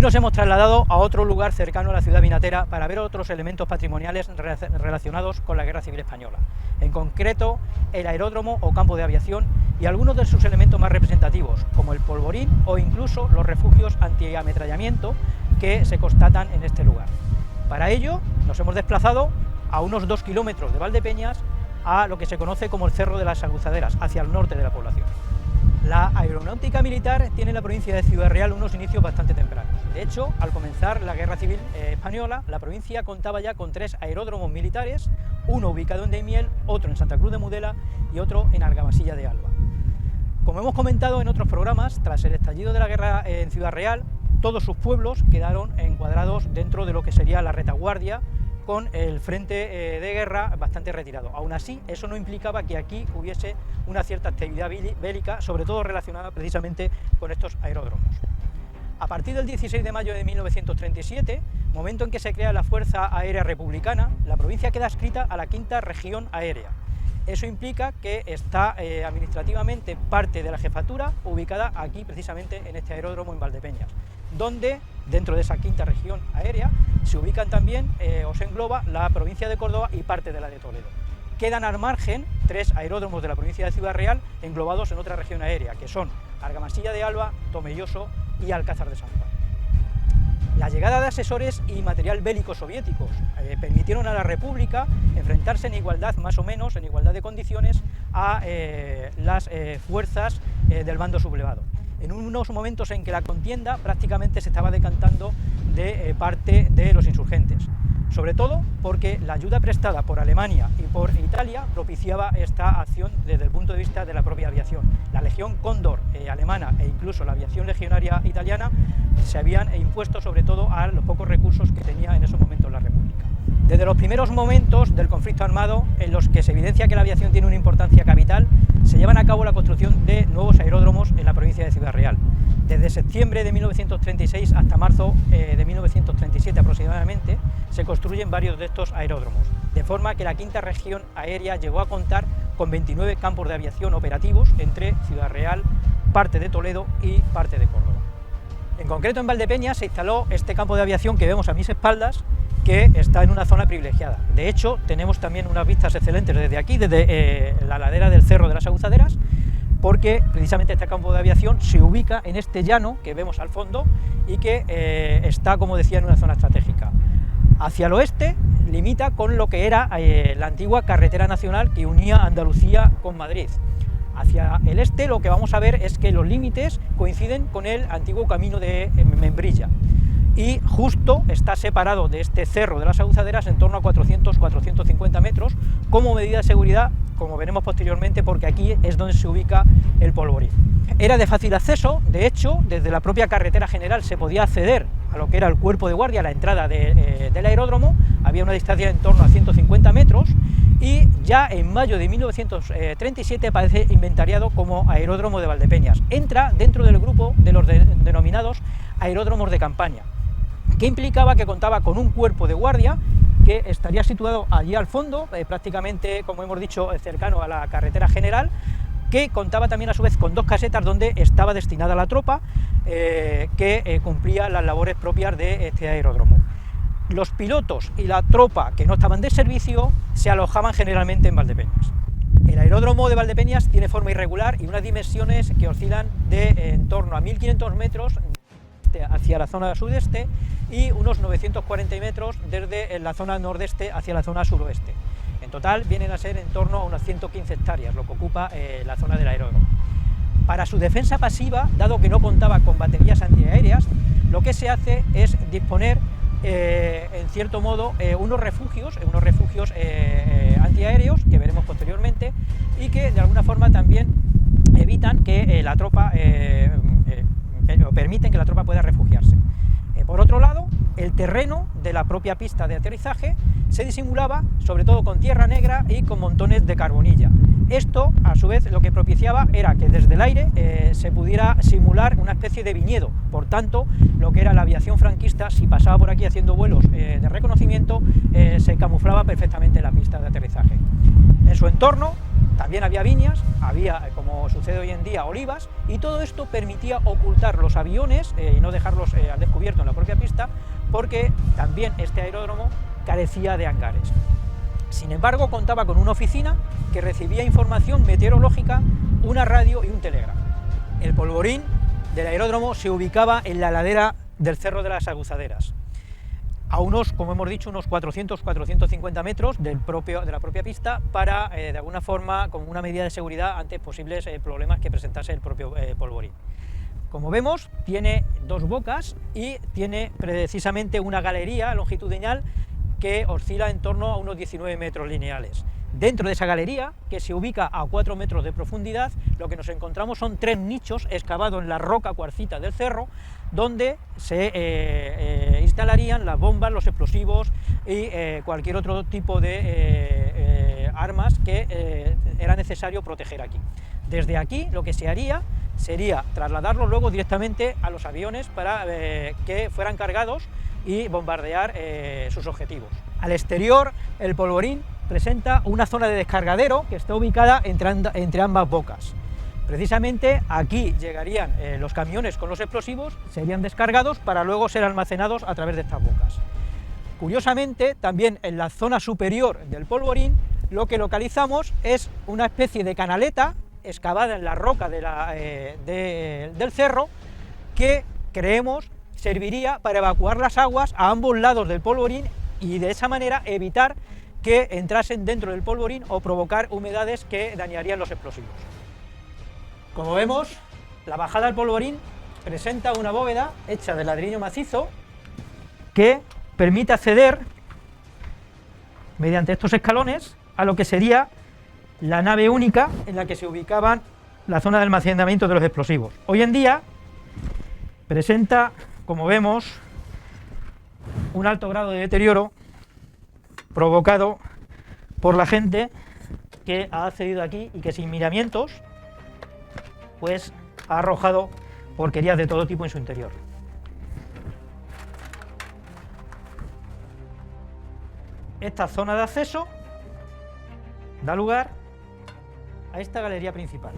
nos hemos trasladado a otro lugar cercano a la ciudad vinatera para ver otros elementos patrimoniales relacionados con la Guerra Civil Española, en concreto el aeródromo o campo de aviación y algunos de sus elementos más representativos, como el polvorín o incluso los refugios antiametrallamiento que se constatan en este lugar. Para ello nos hemos desplazado a unos 2 kilómetros de Valdepeñas a lo que se conoce como el Cerro de las Aguzaderas, hacia el norte de la población. La aeronáutica militar tiene en la provincia de Ciudad Real unos inicios bastante tempranos. De hecho, al comenzar la Guerra Civil Española, la provincia contaba ya con 3 aeródromos militares, uno ubicado en Daimiel, otro en Santa Cruz de Mudela y otro en Argamasilla de Alba. Como hemos comentado en otros programas, tras el estallido de la guerra en Ciudad Real, todos sus pueblos quedaron encuadrados dentro de lo que sería la retaguardia, con el frente de guerra bastante retirado. Aún así, eso no implicaba que aquí hubiese una cierta actividad bélica, sobre todo relacionada precisamente con estos aeródromos. A partir del 16 de mayo de 1937, momento en que se crea la Fuerza Aérea Republicana, la provincia queda adscrita a la 5ª Región Aérea. Eso implica que está administrativamente parte de la jefatura ubicada aquí precisamente en este aeródromo en Valdepeñas, donde dentro de esa 5ª Región Aérea se ubican también o se engloba la provincia de Córdoba y parte de la de Toledo. Quedan al margen 3 aeródromos de la provincia de Ciudad Real englobados en otra región aérea, que son Argamasilla de Alba, Tomelloso y Alcázar de San Juan. La llegada de asesores y material bélico soviéticos permitieron a la República enfrentarse en igualdad, más o menos, en igualdad de condiciones, a las fuerzas del bando sublevado. En unos momentos en que la contienda prácticamente se estaba decantando de parte de los insurgentes, sobre todo porque la ayuda prestada por Alemania y por Italia propiciaba esta acción desde el punto de vista de la propia aviación. La Legión Cóndor alemana e incluso la aviación legionaria italiana se habían impuesto sobre todo a los pocos recursos que tenía en esos momentos la República. Desde los primeros momentos del conflicto armado, en los que se evidencia que la aviación tiene una importancia capital, se llevan a cabo la construcción de nuevos aeródromos en la provincia de Ciudad Real. Desde septiembre de 1936 hasta marzo de 1937 aproximadamente, se construyen varios de estos aeródromos, de forma que la 5ª Región Aérea llegó a contar con 29 campos de aviación operativos entre Ciudad Real, parte de Toledo y parte de Córdoba. En concreto en Valdepeñas se instaló este campo de aviación que vemos a mis espaldas, que está en una zona privilegiada. De hecho, tenemos también unas vistas excelentes desde aquí, desde la ladera del Cerro de las Aguzaderas, porque precisamente este campo de aviación se ubica en este llano que vemos al fondo y que está, como decía, en una zona estratégica. Hacia el oeste limita con lo que era la antigua carretera nacional que unía Andalucía con Madrid. Hacia el este lo que vamos a ver es que los límites coinciden con el antiguo camino de Membrilla, y justo está separado de este Cerro de las Aguzaderas en torno a 400-450 metros, como medida de seguridad, como veremos posteriormente, porque aquí es donde se ubica el polvorín. Era de fácil acceso, de hecho, desde la propia carretera general se podía acceder a lo que era el cuerpo de guardia, a la entrada del aeródromo, había una distancia en torno a 150 metros, y ya en mayo de 1937 aparece inventariado como aeródromo de Valdepeñas. Entra dentro del grupo de los denominados aeródromos de campaña, que implicaba que contaba con un cuerpo de guardia que estaría situado allí al fondo, prácticamente, como hemos dicho, cercano a la carretera general, que contaba también a su vez con 2 casetas donde estaba destinada la tropa que cumplía las labores propias de este aeródromo. Los pilotos y la tropa que no estaban de servicio se alojaban generalmente en Valdepeñas. El aeródromo de Valdepeñas tiene forma irregular y unas dimensiones que oscilan de en torno a 1.500 metros hacia la zona sudeste y unos 940 metros desde la zona nordeste hacia la zona suroeste. En total vienen a ser en torno a unas 115 hectáreas lo que ocupa la zona del aeródromo. Para su defensa pasiva, dado que no contaba con baterías antiaéreas, lo que se hace es disponer en cierto modo unos refugios antiaéreos que veremos posteriormente y que de alguna forma también evitan que la tropa permiten que la tropa pueda refugiarse. Por otro lado, el terreno de la propia pista de aterrizaje se disimulaba sobre todo con tierra negra y con montones de carbonilla. Esto, a su vez, lo que propiciaba era que desde el aire se pudiera simular una especie de viñedo. Por tanto, lo que era la aviación franquista, si pasaba por aquí haciendo vuelos de reconocimiento, se camuflaba perfectamente la pista de aterrizaje. En su entorno También había viñas, había, como sucede hoy en día, olivas, y todo esto permitía ocultar los aviones y no dejarlos al descubierto en la propia pista, porque también este aeródromo carecía de hangares. Sin embargo, contaba con una oficina que recibía información meteorológica, una radio y un telégrafo. El polvorín del aeródromo se ubicaba en la ladera del Cerro de las Aguzaderas, a unos, como hemos dicho, unos 400-450 metros de la propia pista, para, de alguna forma, como una medida de seguridad ante posibles problemas que presentase el propio polvorín. Como vemos, tiene dos bocas y tiene precisamente una galería longitudinal que oscila en torno a unos 19 metros lineales. Dentro de esa galería, que se ubica a 4 metros de profundidad, lo que nos encontramos son 3 nichos excavados en la roca cuarcita del cerro, donde se instalarían las bombas, los explosivos y cualquier otro tipo de armas que era necesario proteger aquí. Desde aquí lo que se haría sería trasladarlos luego directamente a los aviones para que fueran cargados y bombardear sus objetivos. Al exterior, el polvorín presenta una zona de descargadero que está ubicada entre ambas bocas. Precisamente aquí llegarían los camiones con los explosivos, serían descargados para luego ser almacenados a través de estas bocas. Curiosamente, también en la zona superior del polvorín, lo que localizamos es una especie de canaleta excavada en la roca del cerro, que creemos serviría para evacuar las aguas a ambos lados del polvorín y de esa manera evitar que entrasen dentro del polvorín o provocar humedades que dañarían los explosivos. Como vemos, la bajada al polvorín presenta una bóveda hecha de ladrillo macizo que permite acceder mediante estos escalones a lo que sería la nave única en la que se ubicaban la zona de almacenamiento de los explosivos. Hoy en día presenta, como vemos, un alto grado de deterioro provocado por la gente que ha accedido aquí y que sin miramientos pues ha arrojado porquerías de todo tipo en su interior. Esta zona de acceso da lugar a esta galería principal,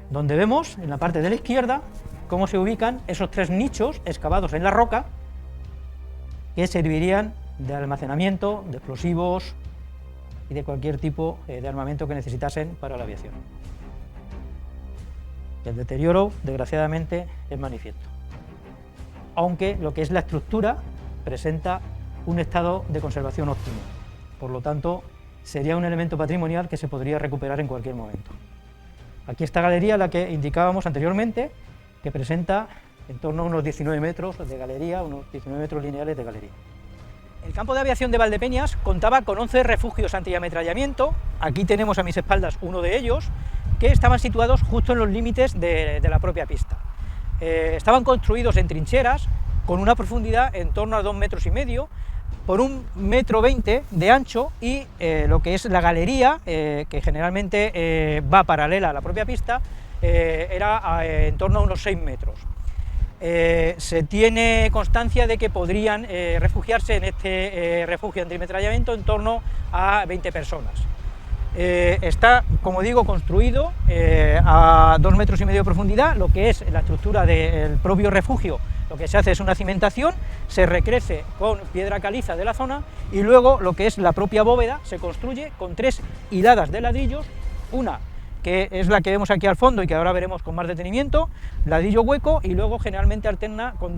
donde vemos en la parte de la izquierda cómo se ubican esos 3 nichos excavados en la roca que servirían de almacenamiento de explosivos y de cualquier tipo de armamento que necesitasen para la aviación. El deterioro, desgraciadamente, es manifiesto, aunque lo que es la estructura presenta un estado de conservación óptimo, por lo tanto sería un elemento patrimonial que se podría recuperar en cualquier momento. Aquí está galería, la que indicábamos anteriormente, que presenta en torno a unos 19 metros de galería, unos 19 metros lineales de galería. El campo de aviación de Valdepeñas contaba con 11 refugios antiametrallamiento. Aquí tenemos a mis espaldas uno de ellos, que estaban situados justo en los límites de la propia pista. Estaban construidos en trincheras con una profundidad en torno a 2,5 metros por 1,20 metros de ancho, y lo que es la galería, que generalmente va paralela a la propia pista, era en torno a unos 6 metros. Se tiene constancia de que podrían refugiarse en este refugio antiametrallamiento en torno a 20 personas. Está, como digo, construido a 2,5 metros de profundidad. Lo que es la estructura del propio refugio, lo que se hace es una cimentación, se recrece con piedra caliza de la zona, y luego lo que es la propia bóveda se construye con 3 hiladas de ladrillos, una que es la que vemos aquí al fondo y que ahora veremos con más detenimiento, ladrillo hueco, y luego generalmente alterna con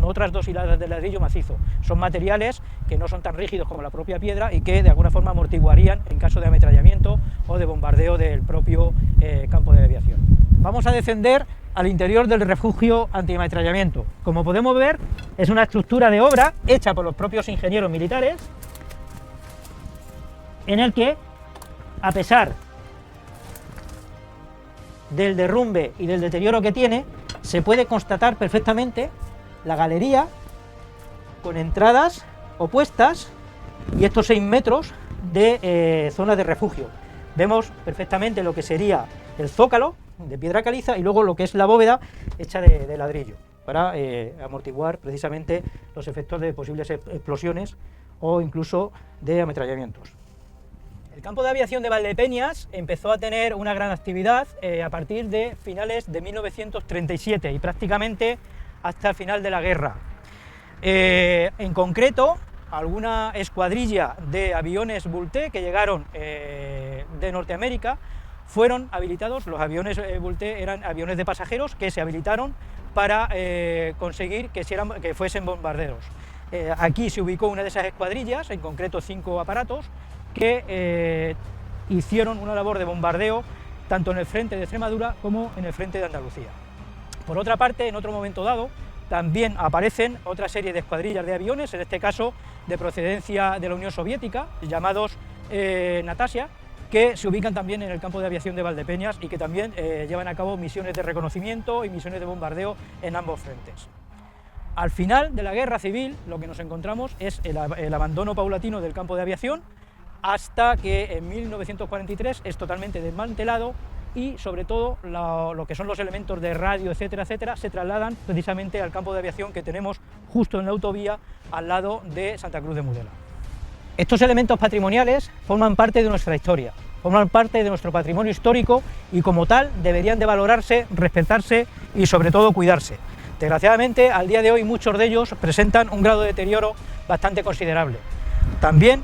otras 2 hiladas de ladrillo macizo. Son materiales que no son tan rígidos como la propia piedra y que de alguna forma amortiguarían en caso de ametrallamiento o de bombardeo del propio campo de aviación. Vamos a descender al interior del refugio antiametrallamiento. Como podemos ver, es una estructura de obra hecha por los propios ingenieros militares, en el que, a pesar del derrumbe y del deterioro que tiene, se puede constatar perfectamente la galería con entradas opuestas y estos 6 metros de zona de refugio. Vemos perfectamente lo que sería el zócalo de piedra caliza y luego lo que es la bóveda hecha de ladrillo, para amortiguar precisamente los efectos de posibles explosiones o incluso de ametrallamientos. El campo de aviación de Valdepeñas empezó a tener una gran actividad a partir de finales de 1937 y prácticamente hasta el final de la guerra. En concreto, alguna escuadrilla de aviones Vultee que llegaron de Norteamérica fueron habilitados. Los aviones Vultee eran aviones de pasajeros que se habilitaron para conseguir que fuesen bombarderos. Aquí se ubicó una de esas escuadrillas, en concreto 5 aparatos, que hicieron una labor de bombardeo tanto en el frente de Extremadura como en el frente de Andalucía. Por otra parte, en otro momento dado, también aparecen otra serie de escuadrillas de aviones, en este caso de procedencia de la Unión Soviética, llamados Natasha, que se ubican también en el campo de aviación de Valdepeñas y que también llevan a cabo misiones de reconocimiento y misiones de bombardeo en ambos frentes. Al final de la guerra civil, lo que nos encontramos es el abandono paulatino del campo de aviación, hasta que en 1943 es totalmente desmantelado y sobre todo lo que son los elementos de radio, etcétera, etcétera, se trasladan precisamente al campo de aviación que tenemos justo en la autovía al lado de Santa Cruz de Mudela. Estos elementos patrimoniales forman parte de nuestra historia, forman parte de nuestro patrimonio histórico y como tal deberían de valorarse, respetarse y sobre todo cuidarse. Desgraciadamente, al día de hoy muchos de ellos presentan un grado de deterioro bastante considerable. También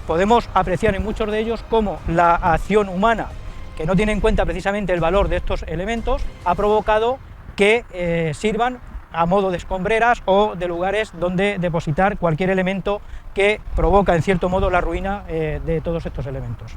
podemos apreciar en muchos de ellos cómo la acción humana, que no tiene en cuenta precisamente el valor de estos elementos, ha provocado que sirvan a modo de escombreras o de lugares donde depositar cualquier elemento que provoca en cierto modo la ruina de todos estos elementos.